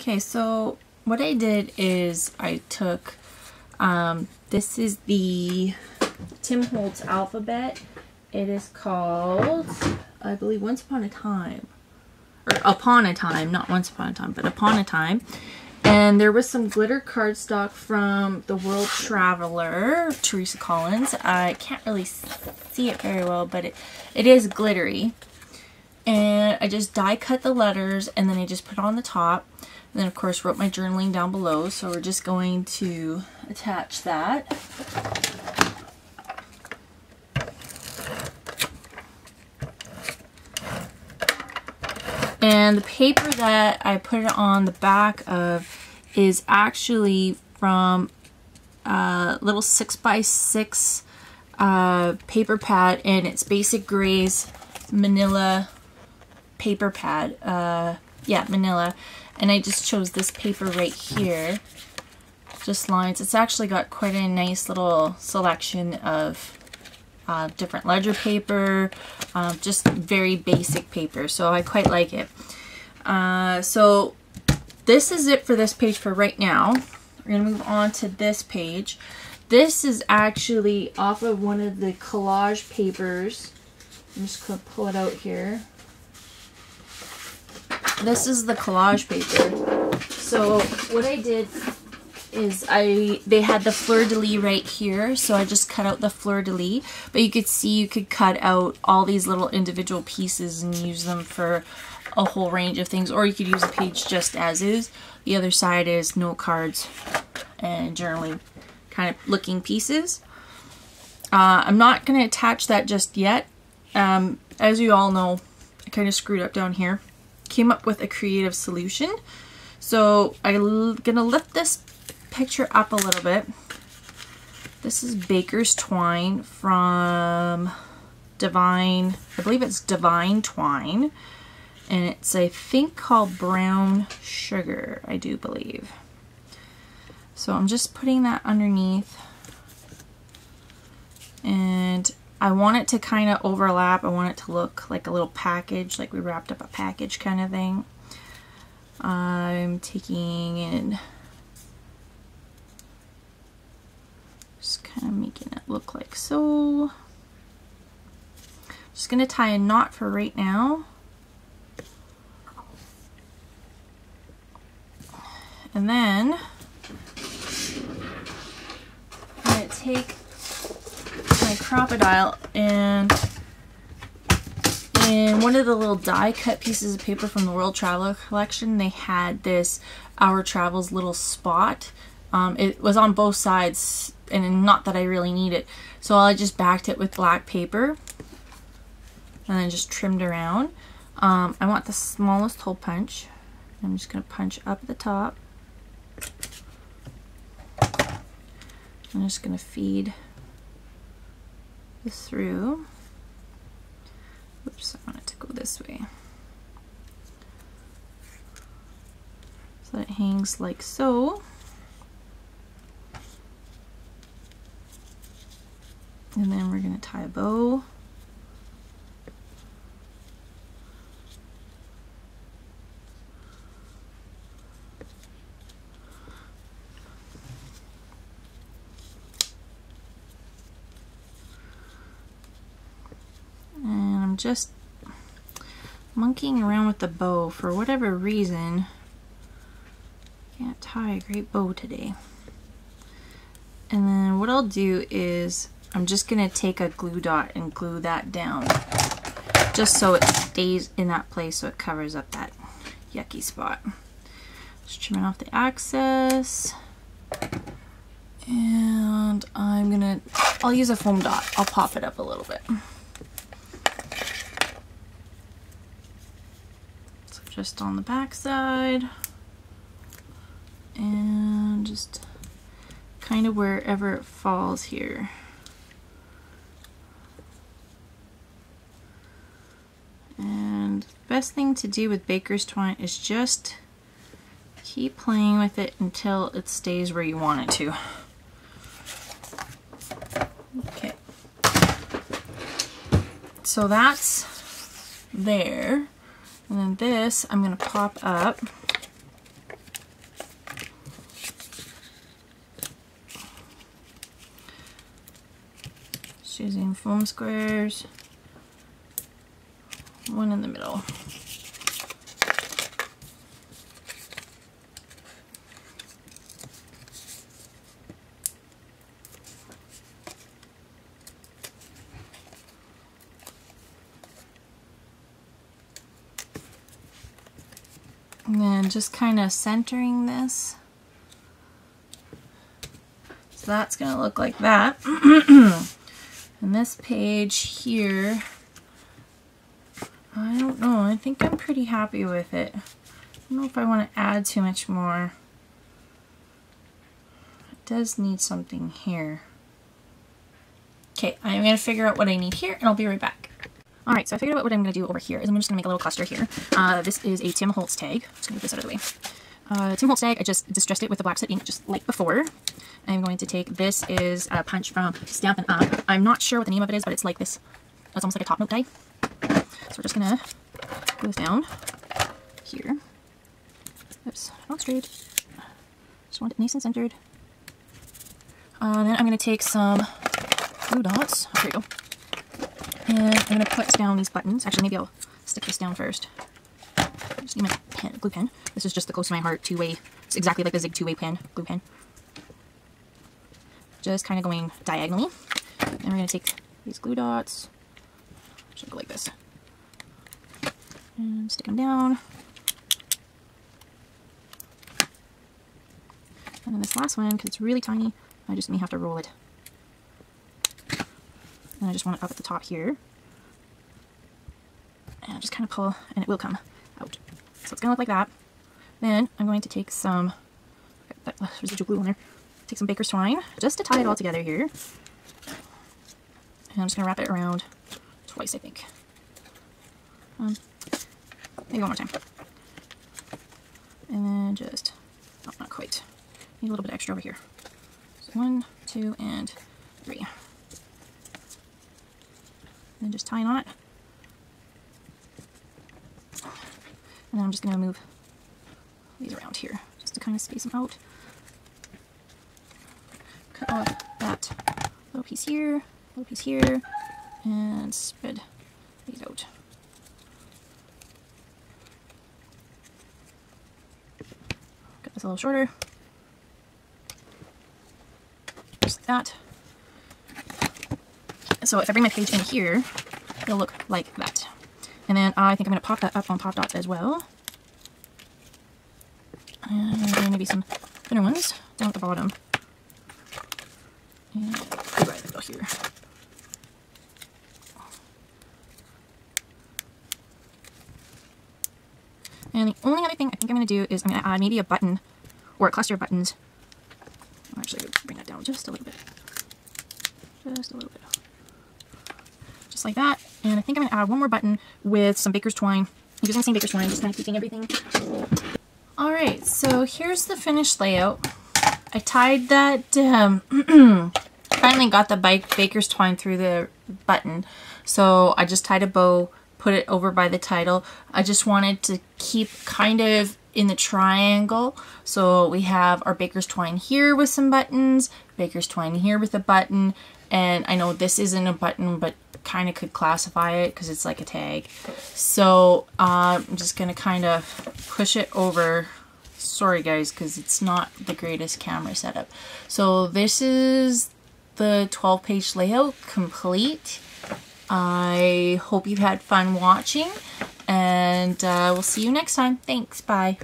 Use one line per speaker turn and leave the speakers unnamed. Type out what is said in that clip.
Okay, so what I did is I took, this is the Tim Holtz alphabet. It is called, I believe, Once Upon a Time. Or Upon a Time, not Once Upon a Time, but Upon a Time. And there was some glitter cardstock from The World Traveler, Teresa Collins. I can't really see it very well, but it is glittery. And I just die cut the letters, and then I just put it on the top. And then of course wrote my journaling down below. So we're just going to attach that. And the paper that I put it on the back of is actually from a little 6x6 paper pad, and it's Basic Gray's Manila paper pad. Yeah, Manila. And I just chose this paper right here. Just lines. It's actually got quite a nice little selection of different ledger paper, just very basic paper, so I quite like it. So this is it for this page for right now. We're going to move on to this page. This is actually off of one of the collage papers. I'm just going to pull it out here. This is the collage paper. So what I did is they had the fleur-de-lis right here, so I just cut out the fleur-de-lis, but you could see you could cut out all these little individual pieces and use them for a whole range of things, or you could use a page just as is. The other side is note cards and journaling kind of looking pieces. I'm not going to attach that just yet. As you all know, I kind of screwed up down here. Came up with a creative solution. So I'm going to lift this picture up a little bit. This is Baker's Twine from Divine, I believe it's Divine Twine, and it's I think called Brown Sugar, I do believe. So I'm just putting that underneath, and I want it to kind of overlap. I want it to look like a little package, like we wrapped up a package kind of thing. I'm taking in, just kind of making it look like so. Just going to tie a knot for right now. And then I'm going to take my Crop-A-Dile, and in one of the little die cut pieces of paper from the World Traveler collection, they had this Our Travels little spot. It was on both sides, and not that I really need it, so I just backed it with black paper and then just trimmed around. I want the smallest hole punch. I'm just going to punch up at the top. I'm just going to feed this through. Oops, I want it to go this way. So it hangs like so. And then we're going to tie a bow. And I'm just monkeying around with the bow for whatever reason. Can't tie a great bow today. And then what I'll do is I'm just going to take a glue dot and glue that down, just so it stays in that place, so it covers up that yucky spot. Just trimming off the excess, and I'll use a foam dot. I'll pop it up a little bit. So just on the back side, and just kind of wherever it falls here. And the best thing to do with Baker's Twine is just keep playing with it until it stays where you want it to. Okay. So that's there. And then this I'm going to pop up. Just using foam squares. One in the middle. And then just kind of centering this. So that's going to look like that. And this page here, I don't know, I think I'm pretty happy with it. I don't know if I want to add too much more. It does need something here. Okay, I'm going to figure out what I need here and I'll be right back. Alright, so I figured out what I'm going to do over here is I'm just going to make a little cluster here. This is a Tim Holtz tag. I'm just going to get this out of the way. Tim Holtz tag, I just distressed it with the black set ink just like before. I'm going to take, this is a punch from Stampin' Up. I'm not sure what the name of it is, but it's like this. It's almost like a top note die. So we're just going to go this down here. Oops, not straight. Just want it nice and centered. Then I'm going to take some glue dots. Oh, here we go. And I'm going to put down these buttons. Actually, maybe I'll stick this down first. Just need my pen, glue pen. This is just the Close to My Heart two-way. It's exactly like the Zig two-way pen, glue pen. Just kind of going diagonally. And we're going to take these glue dots. Should go like this. And stick them down. And then this last one, because it's really tiny, I just may have to roll it. And I just want it up at the top here. And just kind of pull, and it will come out. So it's going to look like that. Then I'm going to take some, that residual glue on there, take some baker's twine, just to tie it all together here. And I'm just going to wrap it around twice, I think. Maybe one more time. And then just, oh, not quite. Need a little bit extra over here. So 1, 2, and 3. And then just tie a knot. And then I'm just going to move these around here just to kind of space them out. Cut off that little piece here, and spread these out. Cut this a little shorter. Just like that. So if I bring my page in here, it'll look like that. And then I think I'm going to pop that up on Pop Dots as well. And then maybe some thinner ones down at the bottom. And right in the middle here. And the only other thing I think I'm going to do is I'm going to add maybe a button or a cluster of buttons. I'll actually bring that down just a little bit. Just a little bit. Just like that. And I think I'm going to add one more button with some baker's twine. I'm using the same baker's twine, just kind of keeping everything. Alright, so here's the finished layout. I tied that, finally got the baker's twine through the button. So I just tied a bow, put it over by the title. I just wanted to keep kind of in the triangle. So we have our baker's twine here with some buttons, baker's twine here with a button, and I know this isn't a button, but kind of could classify it because it's like a tag. So I'm just going to kind of push it over. Sorry guys, because it's not the greatest camera setup. So this is the 12-page layout complete. I hope you've had fun watching, and we'll see you next time. Thanks, bye.